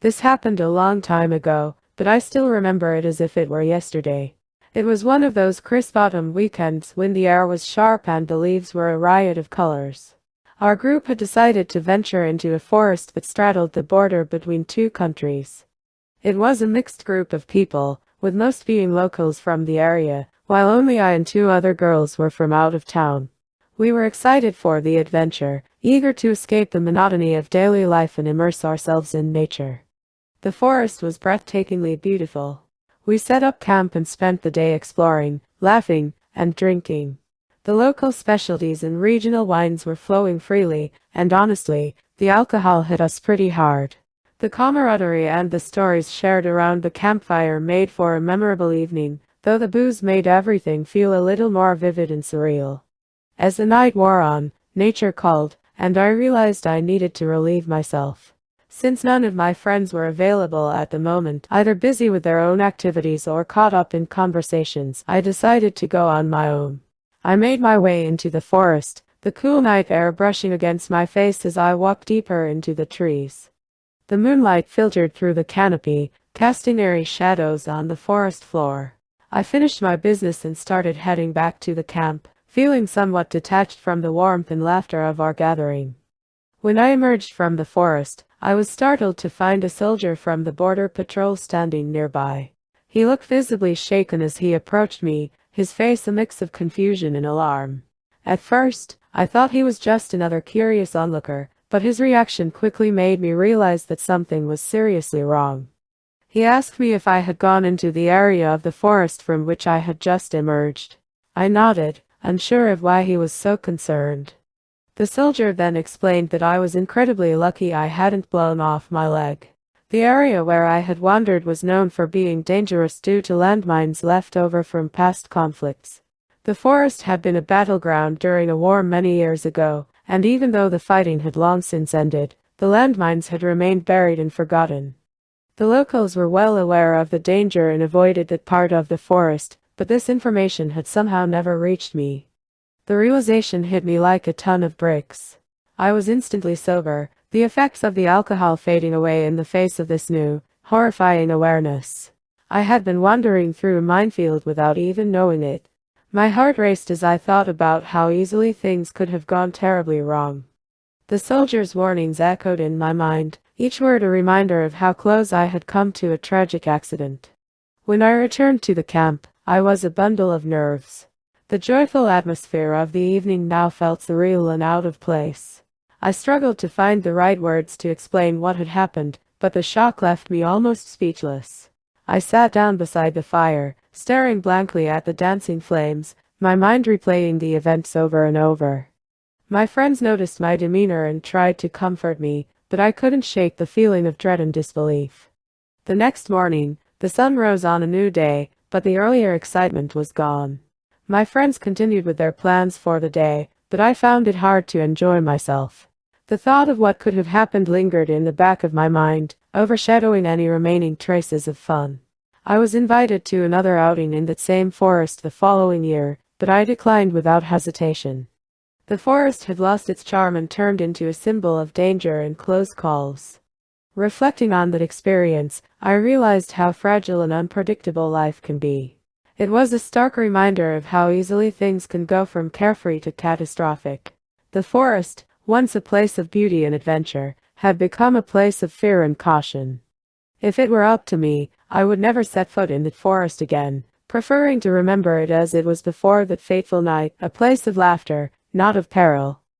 This happened a long time ago, but I still remember it as if it were yesterday. It was one of those crisp autumn weekends when the air was sharp and the leaves were a riot of colors. Our group had decided to venture into a forest that straddled the border between two countries. It was a mixed group of people, with most being locals from the area, while only I and two other girls were from out of town. We were excited for the adventure, eager to escape the monotony of daily life and immerse ourselves in nature. The forest was breathtakingly beautiful. We set up camp and spent the day exploring, laughing, and drinking. The local specialties and regional wines were flowing freely, and honestly, the alcohol hit us pretty hard. The camaraderie and the stories shared around the campfire made for a memorable evening, though the booze made everything feel a little more vivid and surreal. As the night wore on, nature called, and I realized I needed to relieve myself. Since none of my friends were available at the moment, either busy with their own activities or caught up in conversations, I decided to go on my own. I made my way into the forest, the cool night air brushing against my face as I walked deeper into the trees. The moonlight filtered through the canopy, casting eerie shadows on the forest floor. I finished my business and started heading back to the camp, feeling somewhat detached from the warmth and laughter of our gathering. When I emerged from the forest, I was startled to find a soldier from the border patrol standing nearby. He looked visibly shaken as he approached me, his face a mix of confusion and alarm. At first, I thought he was just another curious onlooker, but his reaction quickly made me realize that something was seriously wrong. He asked me if I had gone into the area of the forest from which I had just emerged. I nodded, unsure of why he was so concerned. The soldier then explained that I was incredibly lucky I hadn't blown off my leg. The area where I had wandered was known for being dangerous due to landmines left over from past conflicts. The forest had been a battleground during a war many years ago, and even though the fighting had long since ended, the landmines had remained buried and forgotten. The locals were well aware of the danger and avoided that part of the forest, but this information had somehow never reached me. The realization hit me like a ton of bricks. I was instantly sober, the effects of the alcohol fading away in the face of this new, horrifying awareness. I had been wandering through a minefield without even knowing it. My heart raced as I thought about how easily things could have gone terribly wrong. The soldier's warnings echoed in my mind, each word a reminder of how close I had come to a tragic accident. When I returned to the camp, I was a bundle of nerves. The joyful atmosphere of the evening now felt surreal and out of place. I struggled to find the right words to explain what had happened, but the shock left me almost speechless. I sat down beside the fire, staring blankly at the dancing flames, my mind replaying the events over and over. My friends noticed my demeanor and tried to comfort me, but I couldn't shake the feeling of dread and disbelief. The next morning, the sun rose on a new day, but the earlier excitement was gone. My friends continued with their plans for the day, but I found it hard to enjoy myself. The thought of what could have happened lingered in the back of my mind, overshadowing any remaining traces of fun. I was invited to another outing in that same forest the following year, but I declined without hesitation. The forest had lost its charm and turned into a symbol of danger and close calls. Reflecting on that experience, I realized how fragile and unpredictable life can be. It was a stark reminder of how easily things can go from carefree to catastrophic. The forest, once a place of beauty and adventure, had become a place of fear and caution. If it were up to me, I would never set foot in that forest again, preferring to remember it as it was before that fateful night, a place of laughter, not of peril.